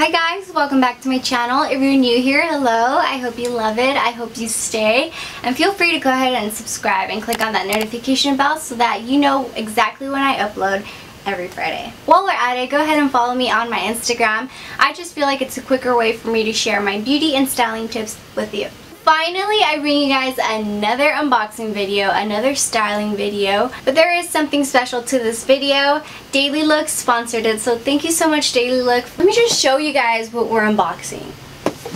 Hi guys, welcome back to my channel. If you're new here, hello. I hope you love it. I hope you stay. And feel free to go ahead and subscribe and click on that notification bell so that you know exactly when I upload every Friday. While we're at it, go ahead and follow me on my Instagram. I just feel like it's a quicker way for me to share my beauty and styling tips with you. Finally, I bring you guys another unboxing video, another styling video, but there is something special to this video. Dailylook sponsored it, so thank you so much, Dailylook. Let me just show you guys what we're unboxing.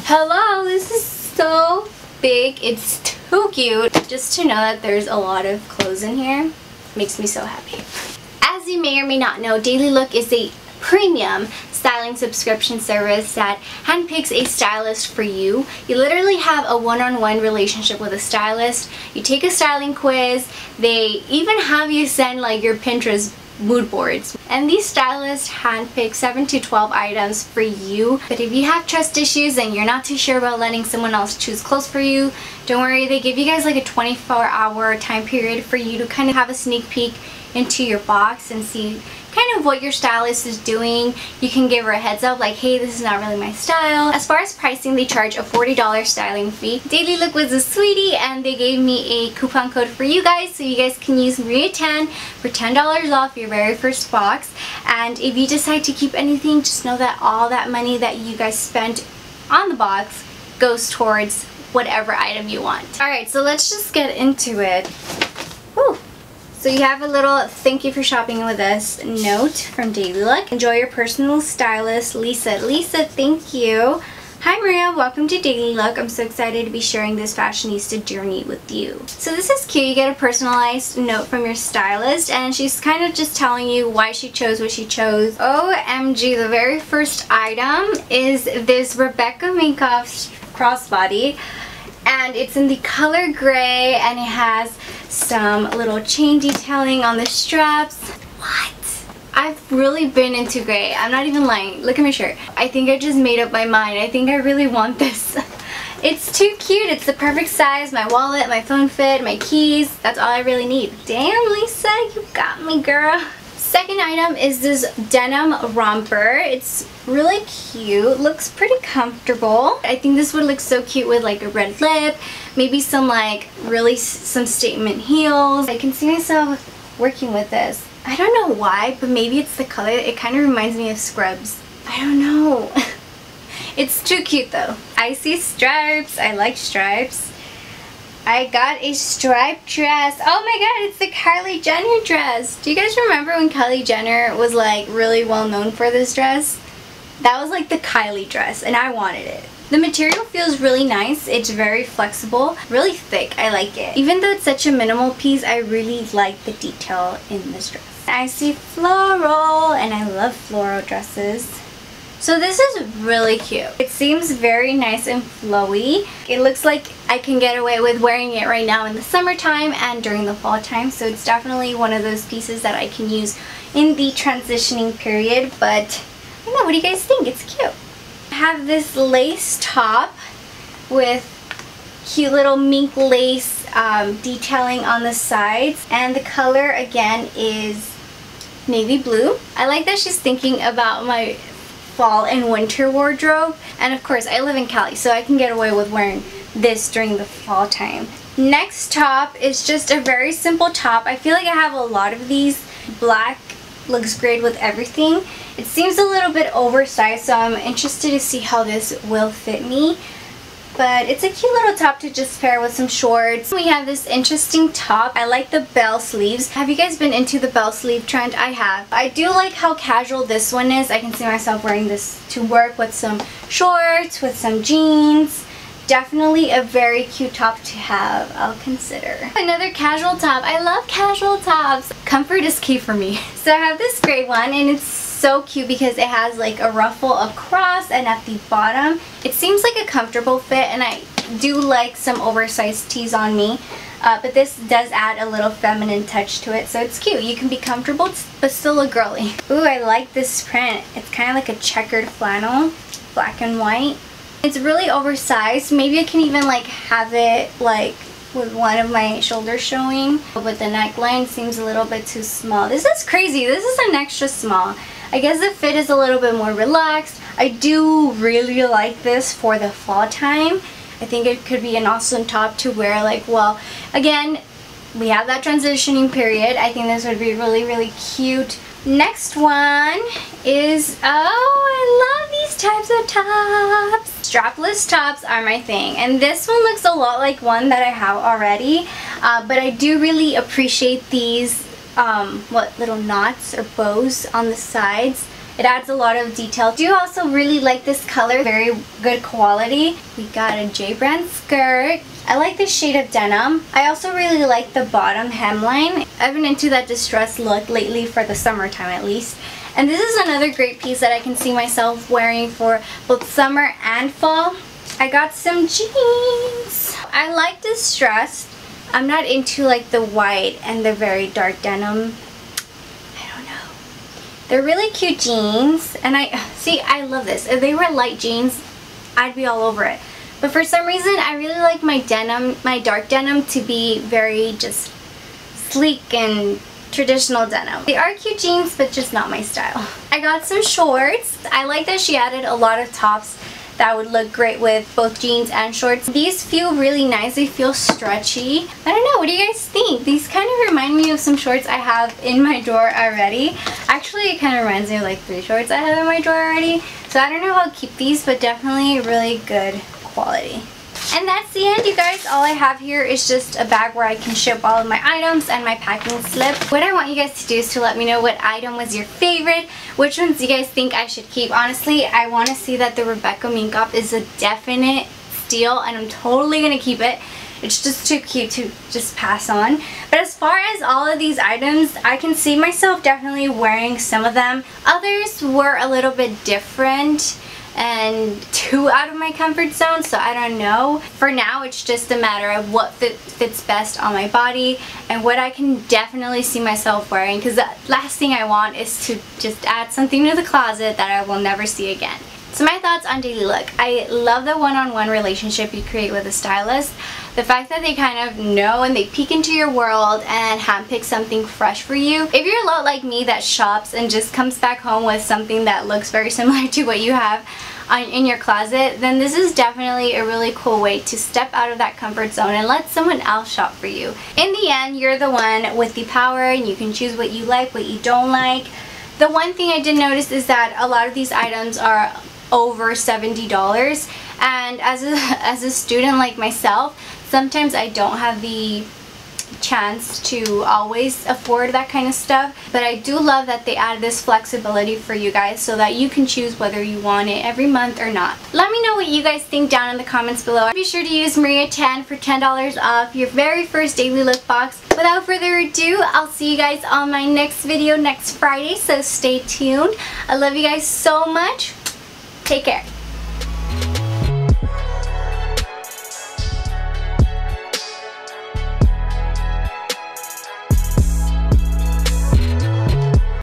Hello, this is so big. It's too cute. Just to know that there's a lot of clothes in here makes me so happy. As you may or may not know, Dailylook is a premium styling subscription service that handpicks a stylist for you. You literally have a one-on-one relationship with a stylist. You take a styling quiz. They even have you send like your Pinterest mood boards. And these stylists handpick 7 to 12 items for you. But if you have trust issues and you're not too sure about letting someone else choose clothes for you, don't worry. They give you guys like a 24-hour time period for you to kind of have a sneak peek into your box and see kind of what your stylist is doing. You can give her a heads up like, hey, this is not really my style. As far as pricing, they charge a $40 styling fee. Dailylook was a sweetie and they gave me a coupon code for you guys, so you guys can use Maria10 for $10 off your very first box. And if you decide to keep anything, just know that all that money that you guys spent on the box goes towards whatever item you want. Alright, so let's just get into it. Whew. So you have a little thank you for shopping with us note from Dailylook. Enjoy your personal stylist, Lisa. Lisa, thank you. Hi Maria, welcome to Dailylook. I'm so excited to be sharing this fashionista journey with you. So this is cute. You get a personalized note from your stylist and she's kind of just telling you why she chose what she chose. OMG, the very first item is this Rebecca Minkoff's crossbody. And it's in the color gray and it has some little chain detailing on the straps. What? I've really been into gray. I'm not even lying. Look at my shirt. I think I just made up my mind. I think I really want this. It's too cute. It's the perfect size. My wallet, my phone fit, my keys. That's all I really need. Damn, Lisa, you got me, girl. Second item is this denim romper. It's really cute, looks pretty comfortable. I think this would look so cute with like a red lip, maybe some like some statement heels. I can see myself working with this. I don't know why, but maybe it's the color. It kind of reminds me of Scrubs. I don't know. It's too cute though. I see stripes. I like stripes. I got a striped dress. Oh my god, it's the Kylie Jenner dress. Do you guys remember when Kylie Jenner was like really well known for this dress? That was like the Kylie dress and I wanted it. The material feels really nice. It's very flexible, really thick. I like it. Even though it's such a minimal piece, I really like the detail in this dress. I see floral and I love floral dresses. So this is really cute. It seems very nice and flowy. It looks like I can get away with wearing it right now in the summertime and during the fall time. So it's definitely one of those pieces that I can use in the transitioning period. But I don't know, what do you guys think? It's cute. I have this lace top with cute little mink lace detailing on the sides. And the color again is navy blue. I like that she's thinking about my fall and winter wardrobe, and of course I live in Cali, so I can get away with wearing this during the fall time. Next top is just a very simple top. I feel like I have a lot of these. Black looks great with everything. It seems a little bit oversized, so I'm interested to see how this will fit me. But it's a cute little top to just pair with some shorts. We have this interesting top. I like the bell sleeves. Have you guys been into the bell sleeve trend? I have. I do like how casual this one is. I can see myself wearing this to work with some shorts, with some jeans. Definitely a very cute top to have. I'll consider. Another casual top. I love casual tops. Comfort is key for me. So I have this gray one and it's so cute because it has like a ruffle across and at the bottom. It seems like a comfortable fit and I do like some oversized tees on me. But this does add a little feminine touch to it, so it's cute. You can be comfortable but still look girly. Ooh, I like this print. It's kind of like a checkered flannel, black and white. It's really oversized. Maybe I can even like have it like with one of my shoulders showing, but the neckline seems a little bit too small. This is crazy. This is an extra small. I guess the fit is a little bit more relaxed. I do really like this for the fall time. I think it could be an awesome top to wear, like, well, again, we have that transitioning period. I think this would be really, really cute. Next one is, oh, I love these types of tops. Strapless tops are my thing, and this one looks a lot like one that I have already, but I do really appreciate these little knots or bows on the sides. It adds a lot of detail. I do also really like this color, very good quality. We got a J brand skirt. I like this shade of denim. I also really like the bottom hemline. I've been into that distressed look lately, for the summertime at least. And this is another great piece that I can see myself wearing for both summer and fall. I got some jeans. I like this dress. I'm not into like the white and the very dark denim. They're really cute jeans, and I love this. If they were light jeans, I'd be all over it. But for some reason, I really like my denim, my dark denim, to be very just sleek and traditional denim. They are cute jeans, but just not my style. I got some shorts. I like that she added a lot of tops that would look great with both jeans and shorts. These feel really nice. They feel stretchy. I don't know, what do you guys think? These kind of remind me of some shorts I have in my drawer already. Actually, it kind of reminds me of like 3 shorts I have in my drawer already. So I don't know how I'll keep these, but definitely really good quality. And that's the end, you guys. All I have here is just a bag where I can ship all of my items and my packing slip. What I want you guys to do is to let me know what item was your favorite, which ones you guys think I should keep. Honestly, I want to see that the Rebecca Minkoff is a definite steal, and I'm totally going to keep it. It's just too cute to just pass on. But as far as all of these items, I can see myself definitely wearing some of them. Others were a little bit different and too out of my comfort zone, so I don't know. For now, it's just a matter of what fits best on my body and what I can definitely see myself wearing, because the last thing I want is to just add something to the closet that I will never see again. So my thoughts on Dailylook. I love the one-on-one relationship you create with a stylist. The fact that they kind of know and they peek into your world and handpick something fresh for you. If you're a lot like me that shops and just comes back home with something that looks very similar to what you have in your closet, then this is definitely a really cool way to step out of that comfort zone and let someone else shop for you. In the end, you're the one with the power, and you can choose what you like, what you don't like. The one thing I did notice is that a lot of these items are over $70, and as a student like myself, sometimes I don't have the chance to always afford that kind of stuff, but I do love that they add this flexibility for you guys so that you can choose whether you want it every month or not. Let me know what you guys think down in the comments below. Be sure to use Maria10 for $10 off your very first Dailylook box. Without further ado, I'll see you guys on my next video next Friday, so stay tuned. I love you guys so much. Take care.